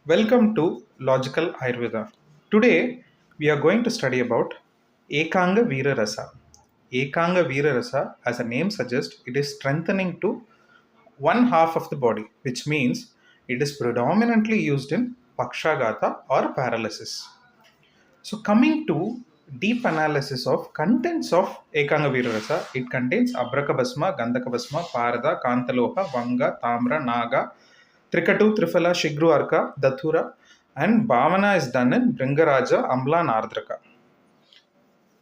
Welcome to Logical Ayurveda. Today we are going to study about Ekangaveera Rasa. Ekangaveera Rasa, as the name suggests, it is strengthening to one half of the body, which means it is predominantly used in Pakshagata or paralysis. So, coming to deep analysis of contents of Ekangaveera Rasa, it contains Abrakabhasma, Gandhakabhasma, Parada, Kantaloha, Vanga, Tamra, Naga, Trikatu, Trifala, Shigru Arka, Dathura, and Bhavana is done in Bringaraja, Amla, and Ardraka.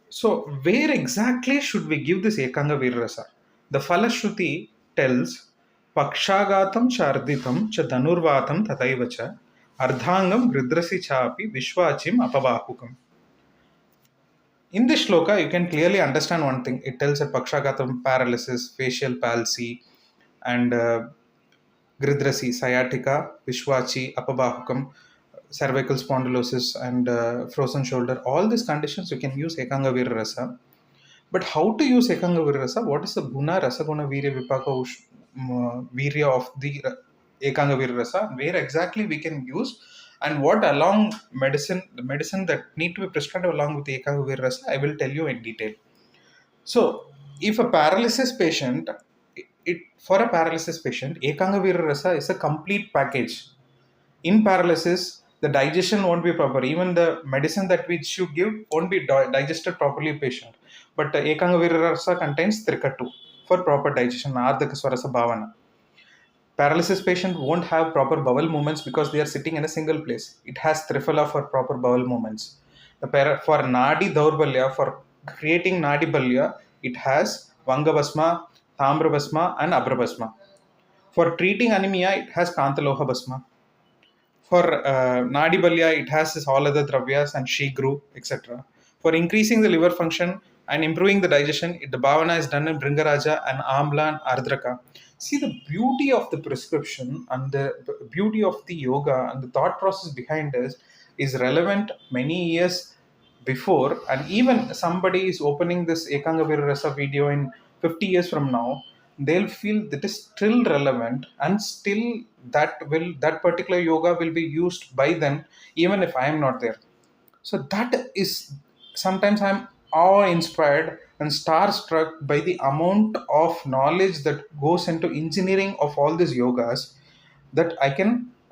So, where exactly should we give this Ekanga Virrasa? The Falashruti tells Pakshagatam Charditam cha Dhanurvatam Tataivacha Ardhangam Ridrasi Chapi Vishwachim Apabahukam. In this shloka, you can clearly understand one thing. It tells that Pakshagatam paralysis, facial palsy, and Gridrasi, sciatica, Vishwachi, Apabahukam, cervical spondylosis, and frozen shoulder. All these conditions you can use Ekangaveera Rasa. But how to use Ekangaveera Rasa? What is the guna, rasa guna, virya, vipaka, virya of the Ekangaveera Rasa? Where exactly we can use and what along the medicine that need to be prescribed along with the Ekangaveera Rasa, I will tell you in detail. So, if a paralysis patient, for a paralysis patient, Ekangaveera Rasa is a complete package. In paralysis, the digestion won't be proper. Even the medicine that we should give won't be digested properly, patient. But Ekangaveera Rasa contains Trikatu for proper digestion, Ardhaka Swarasa Bhavana. Paralysis patient won't have proper bowel movements because they are sitting in a single place. It has Trifala for proper bowel movements. For Nadi Daurbalya, for creating Nadi Balya, it has Vangabhasma, Tambrabhasma, and Abrabhasma. For treating anemia, it has Kantaloha Bhasma. For Nadi Balya, it has this all other dravyas and Shigru, etc. For increasing the liver function and improving the digestion, the Bhavana is done in Bringaraja and Amla and Ardraka. See, the beauty of the prescription and the beauty of the yoga and the thought process behind this is relevant many years before, and even somebody is opening this Ekangaveera Rasa video in 50 years from now, they'll feel that is still relevant, and still that particular yoga will be used by them even if I am not there. So that is, sometimes I'm awe inspired and starstruck by the amount of knowledge that goes into engineering of all these yogas, that I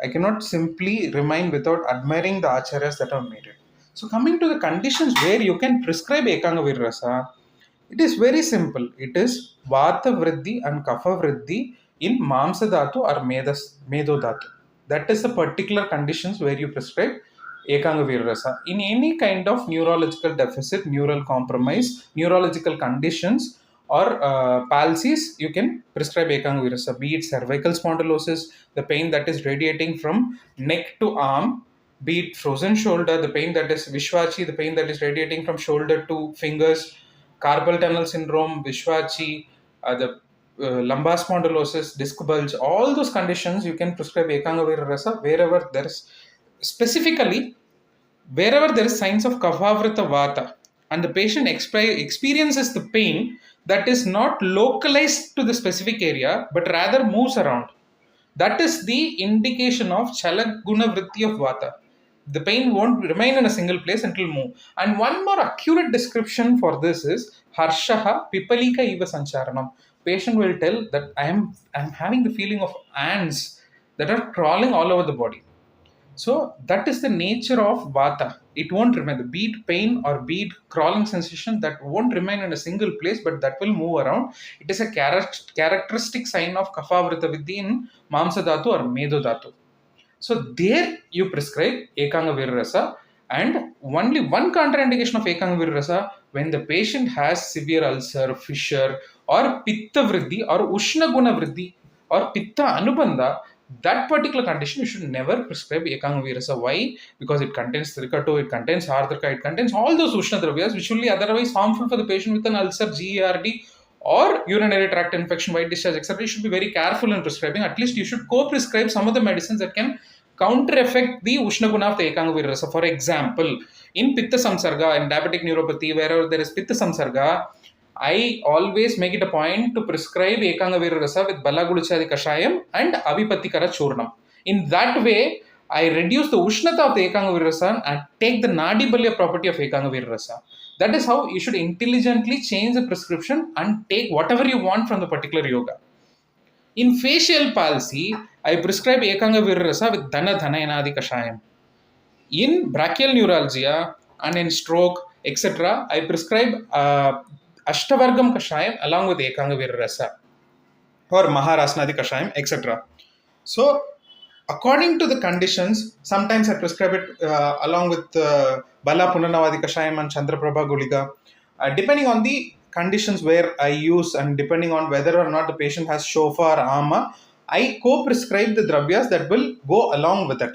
cannot simply remain without admiring the acharyas that have made it. So coming to the conditions where you can prescribe Ekangaveera Rasa, it is very simple. It is Vata Vriddhi and Kapha Vriddhi in Mamsa Dhatu or Medo Dhatu. That is the particular conditions where you prescribe Ekangaveera Rasa. In any kind of neurological deficit, neural compromise, neurological conditions, or palsies, you can prescribe Ekangaveera Rasa. Be it cervical spondylosis, the pain that is radiating from neck to arm, be it frozen shoulder, the pain that is Vishwachi, the pain that is radiating from shoulder to fingers, carpal tunnel syndrome, Vishwachi, the lumbar spondylosis, disc bulge, all those conditions you can prescribe Ekangaveera Rasa wherever there is, specifically wherever there is signs of Kaphavrita Vata and the patient experiences the pain that is not localized to the specific area but rather moves around. That is the indication of Chalaguna Vritti of Vata. The pain won't remain in a single place and it will move. And one more accurate description for this is Harshaha Pipalika Iva Sancharanam. Patient will tell that I'm having the feeling of ants that are crawling all over the body. So that is the nature of Vata. It won't remain. The beat pain or beat crawling sensation that won't remain in a single place, but that will move around. It is a characteristic sign of Kaphavrita Vidhi in Mamsa Dhatu or Medo Dhatu. So there you prescribe Ekangaveera Rasa, and only one contraindication of Ekangaveera Rasa when the patient has severe ulcer, fissure, or Pitta Vriddhi or Ushna Guna Vriddhi or Pitta Anubandha. That particular condition you should never prescribe Ekangaveera Rasa. Why? Because it contains Trikatu, it contains Ardhaka, it contains all those Ushna Dravyas which will be otherwise harmful for the patient with an ulcer, GERD, or urinary tract infection, white discharge, etc. You should be very careful in prescribing. At least you should co-prescribe some of the medicines that can counter-effect the Ushna Guna of the Ekangaveera Rasa. For example, in Pitta Samsarga, in diabetic neuropathy, wherever there is Pitta Samsarga, I always make it a point to prescribe Ekangaveera Rasa with Balaguluchadi Kashayam and Avipattikara Churnam. In that way, I reduce the Ushnata of the Ekangaveera Rasa and take the Nadi Balya property of Ekangaveera Rasa. That is how you should intelligently change the prescription and take whatever you want from the particular yoga. In facial palsy, I prescribe Ekangaveera Rasa with Dhana Dhanayanadi Kashayam. In brachial neuralgia and in stroke, etc., I prescribe Ashtavargam Kashayam along with Ekangaveera Rasa or Maharasnadi Kashayam, etc. So, according to the conditions, sometimes I prescribe it along with Bala Punanavadi Kashayam and Chandraprabha Gulika, depending on the conditions where I use and depending on whether or not the patient has shofar, ama, I co-prescribe the dravyas that will go along with it.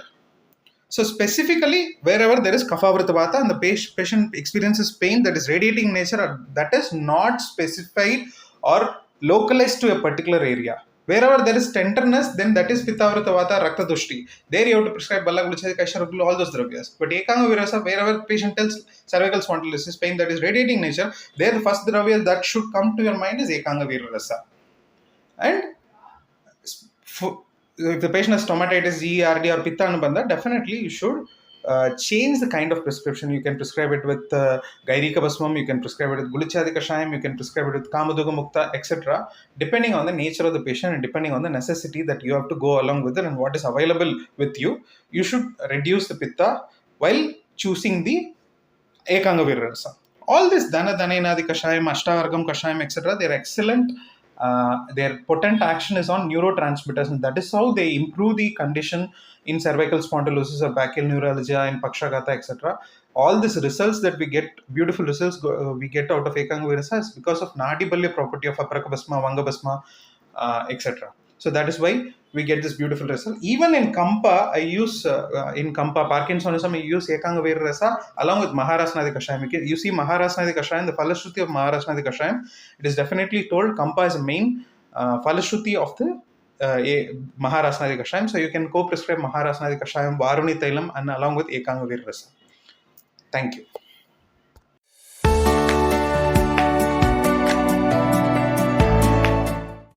So specifically, wherever there is kaphavrita vata and the patient experiences pain that is radiating in nature, that is not specified or localized to a particular area. Wherever there is tenderness, then that is pittavrita vata, rakta dushti. There you have to prescribe balla gluchadi kaisharagulu, all those dravyas. But Ekangaveera Rasa, wherever patient tells cervical spondylosis pain that is radiating in nature, there the first dravya that should come to your mind is Ekangaveera Rasa. And if the patient has stomatitis, GERD or Pitta Anubandha, definitely you should change the kind of prescription. You can prescribe it with Gairika Basmam, you can prescribe it with Gulichadi Kashayam, you can prescribe it with Kamaduga Mukta, etc. Depending on the nature of the patient and depending on the necessity that you have to go along with it and what is available with you, you should reduce the Pitta while choosing the Ekangaveera Rasa. All this Dhana Dhanayanadi Kashayam, Ashtavargam Kashayam, etc., they're excellent. Their potent action is on neurotransmitters, and that is how they improve the condition in cervical spondylosis or brachial neuralgia, in Pakshagata, etc. All these results that we get, beautiful results we get out of Ekangaveera Rasa is because of Nadi Balya property of Aparaka Basma, Vanga Basma, etc. So that is why we get this beautiful result. Even in Kampa, I use in Kampa Parkinsonism, I use Ekangaveera Rasa along with Maharasnadi Kashayam. You see Maharasnadi Kashayam, the Falashruti of Maharasnadi Kashayam. It is definitely told Kampa is a main Falashruti of the Maharasnadi Kashayam. So you can co-prescribe Maharasnadi Kashayam, Varuni Tailam, and along with Ekangaveera Rasa. Thank you.